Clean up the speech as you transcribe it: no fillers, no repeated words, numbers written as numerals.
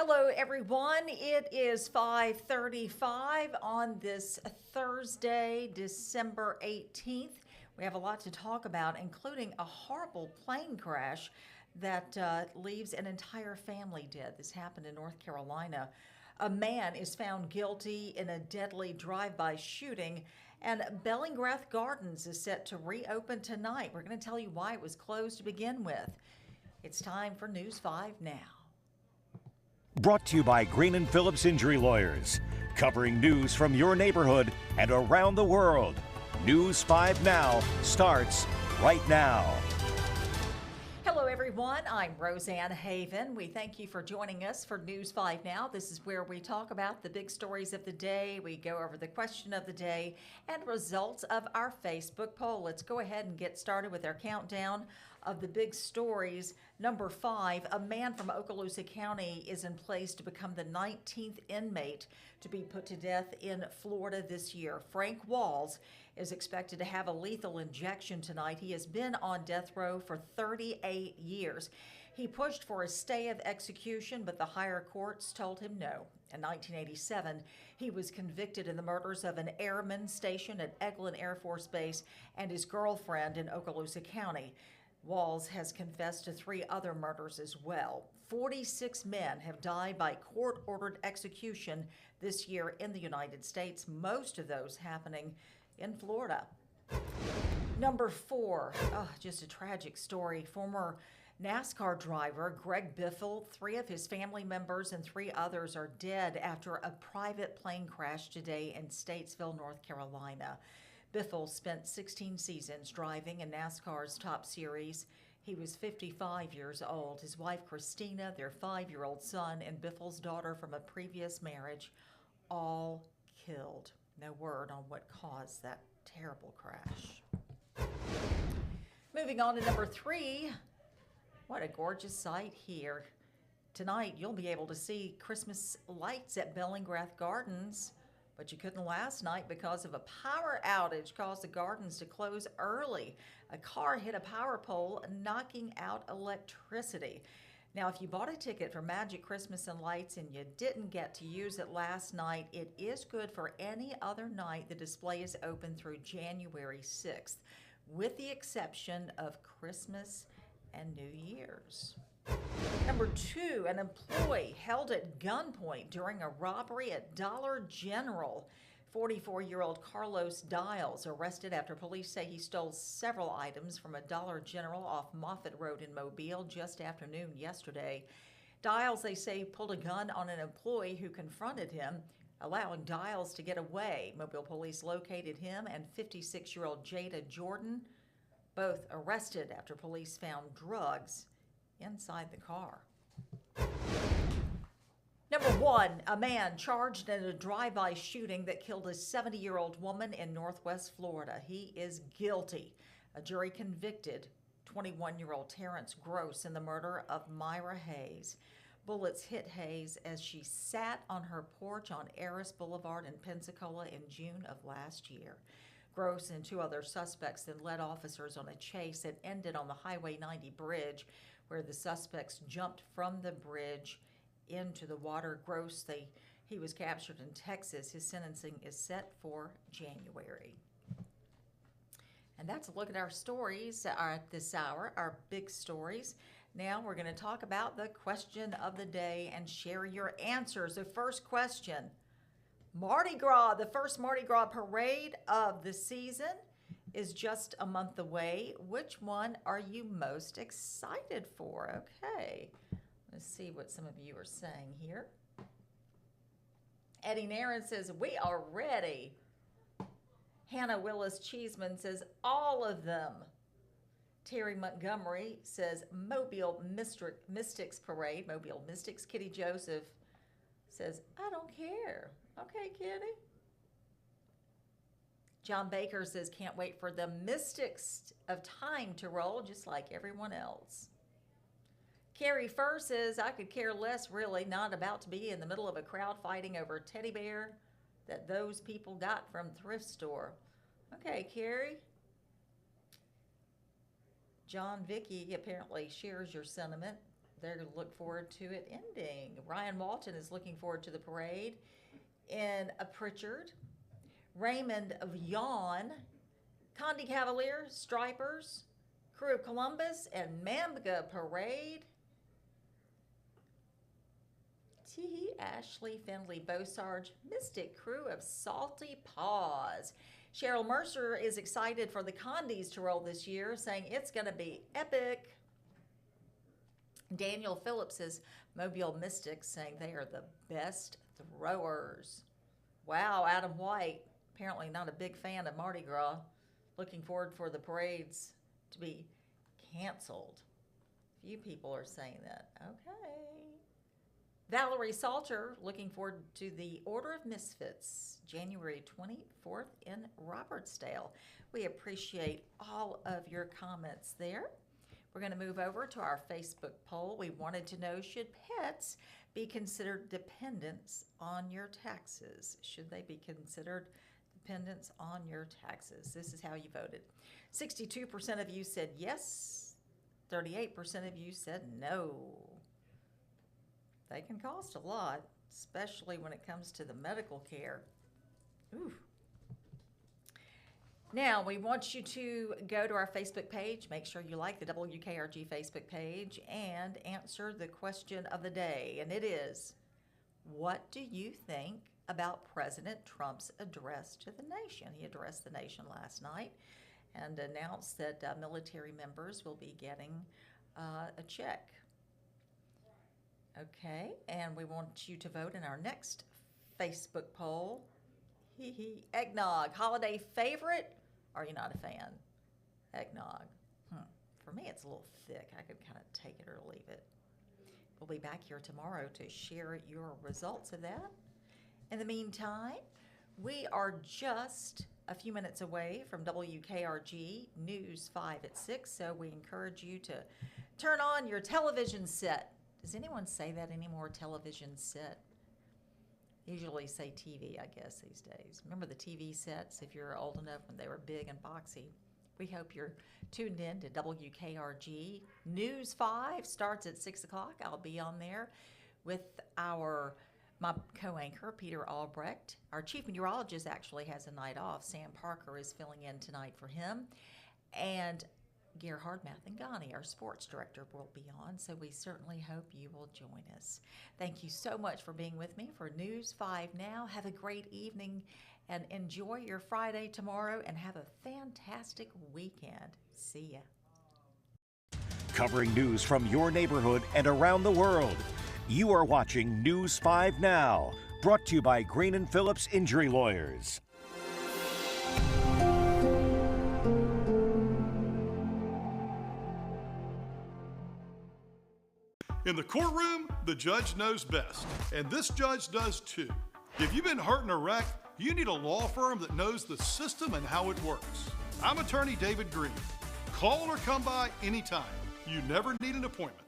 Hello, everyone. It is 5:35 on this Thursday, December 18th. We have a lot to talk about, including a horrible plane crash that leaves an entire family dead. This happened in North Carolina. A man is found guilty in a deadly drive-by shooting, and Bellingrath Gardens is set to reopen tonight. We're going to tell you why it was closed to begin with. It's time for News 5 now. Brought to you by Green and Phillips Injury Lawyers, covering news from your neighborhood and around the world. News 5 Now starts right now. Hello, everyone. I'm Roseanne Haven. We thank you for joining us for News 5 Now. This is where we talk about the big stories of the day. We go over the question of the day and results of our Facebook poll. Let's go ahead and get started with our countdown of the big stories. Number 5, a man from Okaloosa County is in place to become the 19th inmate to be put to death in Florida this year. Frank Walls is expected to have a lethal injection tonight. He has been on death row for 38 years. He pushed for a stay of execution, but the higher courts told him no. In 1987, he was convicted in the murders of an airman stationed at Eglin Air Force Base and his girlfriend in Okaloosa County. Walls has confessed to 3 other murders as well. 46 men have died by court-ordered execution this year in the United States, most of those happening in Florida. Number 4, just a tragic story. Former NASCAR driver Greg Biffle, 3 of his family members and 3 others are dead after a private plane crash today in Statesville, North Carolina. Biffle spent 16 seasons driving in NASCAR's Top Series. He was 55 years old. His wife, Christina, their 5-year-old son, and Biffle's daughter from a previous marriage, all killed. No word on what caused that terrible crash. Moving on to number 3. What a gorgeous sight here. Tonight, you'll be able to see Christmas lights at Bellingrath Gardens, but you couldn't last night because of a power outage caused the gardens to close early. A car hit a power pole, knocking out electricity. Now, if you bought a ticket for Magic Christmas and Lights and you didn't get to use it last night, it is good for any other night. The display is open through January 6th, with the exception of Christmas and New Year's. Number 2, an employee held at gunpoint during a robbery at Dollar General. 44-year-old Carlos Dials arrested after police say he stole several items from a Dollar General off Moffett Road in Mobile just after noon yesterday. Dials, they say, pulled a gun on an employee who confronted him, allowing Dials to get away. Mobile police located him and 56-year-old Jada Jordan, both arrested after police found drugs inside the car. Number 1, a man charged in a drive-by shooting that killed a 70-year-old woman in Northwest Florida. He is guilty. A jury convicted 21-year-old Terrence Gross in the murder of Myra Hayes. Bullets hit Hayes as she sat on her porch on Eris Boulevard in Pensacola in June of last year. Gross and 2 other suspects then led officers on a chase that ended on the Highway 90 bridge, where the suspects jumped from the bridge into the water. Gross, he was captured in Texas. His sentencing is set for January. And that's a look at our stories at this hour, our big stories. Now we're going to talk about the question of the day and share your answers. The first question, Mardi Gras, the first Mardi Gras parade of the season is just a month away. Which one are you most excited for? Okay, let's see what some of you are saying here. Eddie Nairn says, we are ready. Hannah Willis Cheeseman says, all of them. Terry Montgomery says, Mobile Mystics Parade. Mobile Mystics. Kitty Joseph says, I don't care. Okay, Kitty. John Baker says, can't wait for the Mystics of Time to roll, just like everyone else. Carrie Furr says, I could care less, really, not about to be in the middle of a crowd fighting over a teddy bear that those people got from thrift store. Okay, Carrie. John Vicky apparently shares your sentiment. they're going to look forward to it ending. Ryan Walton is looking forward to the parade in a Pritchard. Raymond of Yawn, Condi Cavaliers, Stripers, Crew of Columbus, and Mamga Parade. Teehee, Ashley, Findlay, Beausarge, Mystic Crew of Salty Paws. Cheryl Mercer is excited for the Condis to roll this year, saying it's going to be epic. Daniel Phillips is Mobile Mystics, saying they are the best throwers. Wow, Adam White, apparently not a big fan of Mardi Gras. Looking forward for the parades to be canceled. Few people are saying that. Okay. Valerie Salter, looking forward to the Order of Misfits, January 24th in Robertsdale. We appreciate all of your comments there. We're going to move over to our Facebook poll. We wanted to know, should pets be considered dependents on your taxes? Should they be considered dependents on your taxes? This is how you voted. 62% of you said yes. 38% of you said no. They can cost a lot, especially when it comes to the medical care. Ooh. Now, we want you to go to our Facebook page. Make sure you like the WKRG Facebook page and answer the question of the day. And it is, what do you think about President Trump's address to the nation? He addressed the nation last night and announced that military members will be getting a check. Okay, and we want you to vote in our next Facebook poll. Eggnog, holiday favorite? Are you not a fan? Eggnog. For me, it's a little thick. I could kind of take it or leave it. We'll be back here tomorrow to share your results of that. In the meantime, we are just a few minutes away from WKRG News 5 at 6, so we encourage you to turn on your television set. Does anyone say that anymore, television set? Usually say TV, I guess, these days. Remember the TV sets, if you're old enough, when they were big and boxy? We hope you're tuned in to WKRG. News 5 starts at 6 o'clock. I'll be on there with my co-anchor, Peter Albrecht. Our chief meteorologist actually has a night off. Sam Parker is filling in tonight for him. And Gerhard Mathangani, our sports director, will be on, so we certainly hope you will join us. Thank you so much for being with me for News 5 Now. Have a great evening and enjoy your Friday tomorrow and have a fantastic weekend. See ya. Covering news from your neighborhood and around the world. You are watching News 5 Now, brought to you by Green & Phillips Injury Lawyers. In the courtroom, the judge knows best, and this judge does too. If you've been hurt in a wreck, you need a law firm that knows the system and how it works. I'm attorney David Green. Call or come by anytime. You never need an appointment.